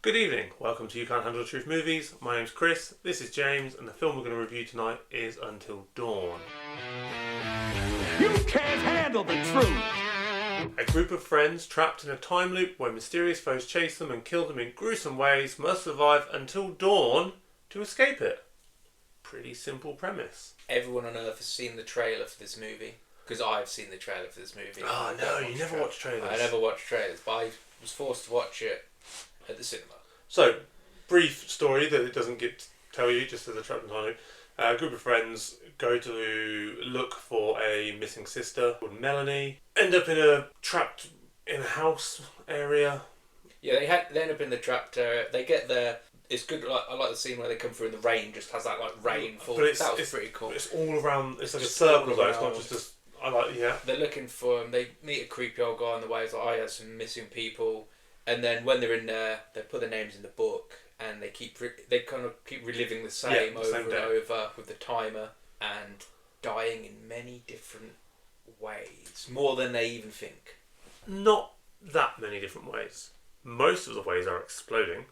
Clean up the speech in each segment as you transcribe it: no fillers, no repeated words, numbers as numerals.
Good evening, welcome to You Can't Handle the Truth Movies. My name's Chris, this is James, and the film we're going to review tonight is Until Dawn. You can't handle the truth! A group of friends trapped in a time loop where mysterious foes chase them and kill them in gruesome ways must survive until dawn to escape it. Pretty simple premise. Everyone on Earth has seen the trailer for this movie. Because I've seen the trailer for this movie. Oh no, you never watch trailers. I never watched trailers, but I was forced to watch it at the cinema. So, brief story that it doesn't tell you, just as a trapped in time loop. A group of friends go to look for a missing sister called Melanie. End up trapped in a house area. Yeah, they end up in the trapped area. They get there. It's good. I like the scene where they come through and the rain just has that rain fall. But that was pretty cool. It's all around. It's like a circle though. It's not just. They're looking for him. They meet a creepy old guy on the way. He's like, "Oh, yeah, some missing people." And then when they're in there, they put their names in the book, and they kind of keep reliving the same over and over with the timer, and dying in many different ways, more than they even think. Not that many different ways. Most of the ways are exploding.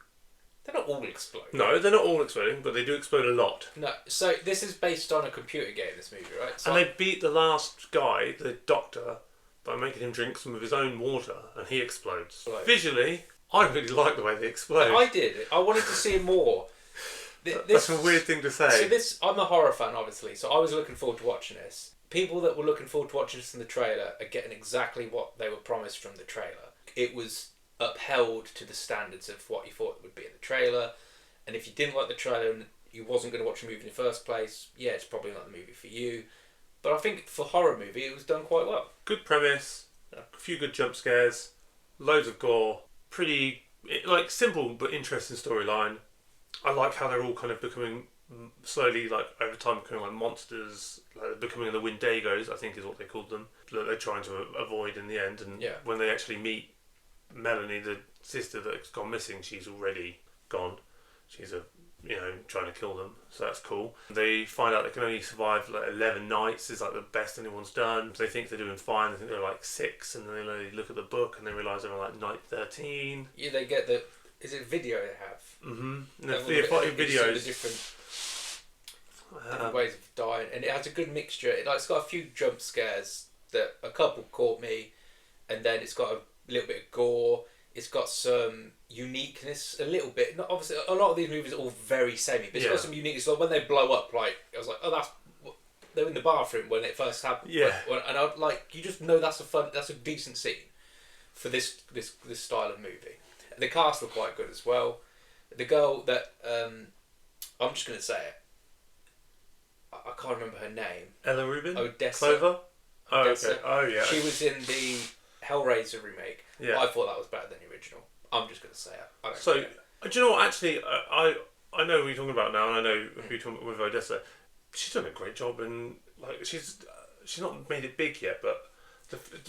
They're not all exploding. No, they're not all exploding, but they do explode a lot. No, so this is based on a computer game, this movie, right? So and they beat the last guy, the doctor, by making him drink some of his own water, and he explodes. Right. Visually, I really like the way they explode. I did. I wanted to see more. That's a weird thing to say. So I'm a horror fan, obviously, so I was looking forward to watching this. People that were looking forward to watching this in the trailer are getting exactly what they were promised from the trailer. It was upheld to the standards of what you thought it would be in the trailer, and if you didn't like the trailer and you wasn't going to watch the movie in the first place, yeah, it's probably not the movie for you. But I think for a horror movie, it was done quite well. Good premise, a few good jump scares, loads of gore, pretty simple but interesting storyline. I like how they're all kind of becoming slowly, over time, becoming monsters, becoming the Wendigos, I think is what they called them, that they're trying to avoid in the end. And when they actually meet Melanie, the sister that's gone missing, she's already gone. She's trying to kill them, so that's cool. They find out they can only survive 11 nights, is the best anyone's done. They think they're doing fine, they think they're 6, and then they look at the book and they realise they're on night 13. Yeah, they get is it video they have? Mm-hmm. The videos. The different ways of dying, and it has a good mixture. It's got a few jump scares that a couple caught me, and then it's got a little bit of gore. It's got some uniqueness, a little bit. Not obviously, a lot of these movies are all very samey, but it's got some uniqueness. Like when they blow up, I was like, oh, they're in the bathroom when it first happened. Yeah. And you just know that's a decent scene for this style of movie. The cast were quite good as well. The girl that I'm just gonna say it. I can't remember her name. Ella Rubin. Odessa. Clover. Oh, Odessa. okay. Oh, yeah. She was in the Hellraiser remake. Yeah. I thought that was better than the original. I'm just going to say it. Do you know what? Actually, I know who you're talking about now, and I know who you're talking about with Odessa. She's done a great job, and she's not made it big yet, but.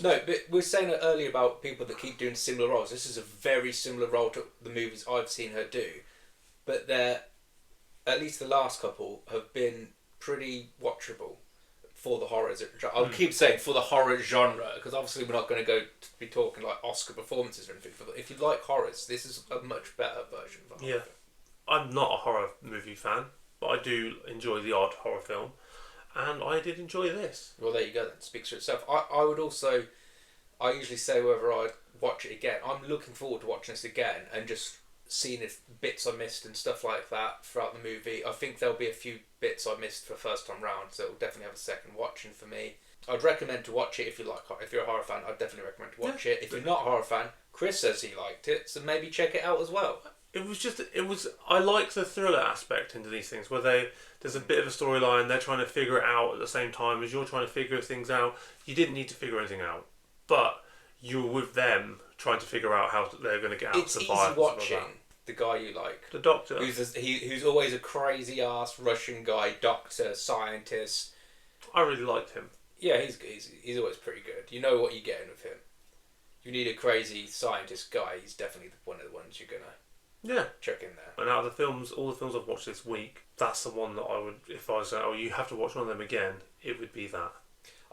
No, but we were saying earlier about people that keep doing similar roles. This is a very similar role to the movies I've seen her do, but at least the last couple have been pretty watchable for the horror. I'll keep saying for the horror genre, because obviously we're not going to be talking Oscar performances or anything. But if you like horrors, this is a much better version of a horror film. I'm not a horror movie fan, but I do enjoy the odd horror film, and I did enjoy this. Well, there you go. That speaks for itself. I usually say whether I'd watch it again. I'm looking forward to watching this again and just seeing if bits I missed and stuff like that throughout the movie. I think there'll be a few bits I missed for first time round, so it'll definitely have a second watching for me. I'd recommend to watch it if you're a horror fan. I'd definitely recommend to watch it. If you're not a horror fan, Chris says he liked it, so maybe check it out as well. I like the thriller aspect into these things where there's a bit of a storyline, they're trying to figure it out at the same time as you're trying to figure things out. You didn't need to figure anything out, but you were with them trying to figure out how they're going to get out, survive. It's easy watching the guy you like. The doctor. Who's always a crazy ass Russian guy, doctor, scientist. I really liked him. Yeah, he's always pretty good. You know what you're getting with him. You need a crazy scientist guy, he's definitely one of the ones you're going to check in there. And out of all the films I've watched this week, that's the one that I would, if I was you have to watch one of them again, it would be that.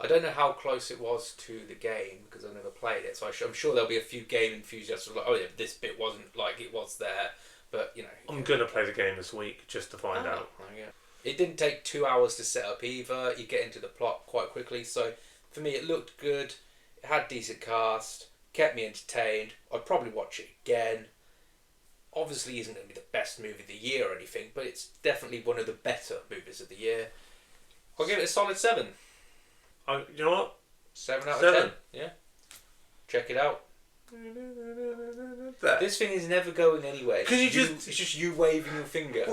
I don't know how close it was to the game because I've never played it, so I'm sure there'll be a few game enthusiasts who are like, oh yeah, this bit wasn't like it was there, but you know. I'm gonna play the game this week just to find out. Yeah. It didn't take 2 hours to set up either. You get into the plot quite quickly, so for me it looked good. It had decent cast, kept me entertained. I'd probably watch it again. Obviously, isn't going to be the best movie of the year or anything, but it's definitely one of the better movies of the year. I'll give it a solid 7. You know what? 7 out of 7. 10. Yeah. Check it out. There. This thing is never going anywhere. Can you It's just you waving your finger.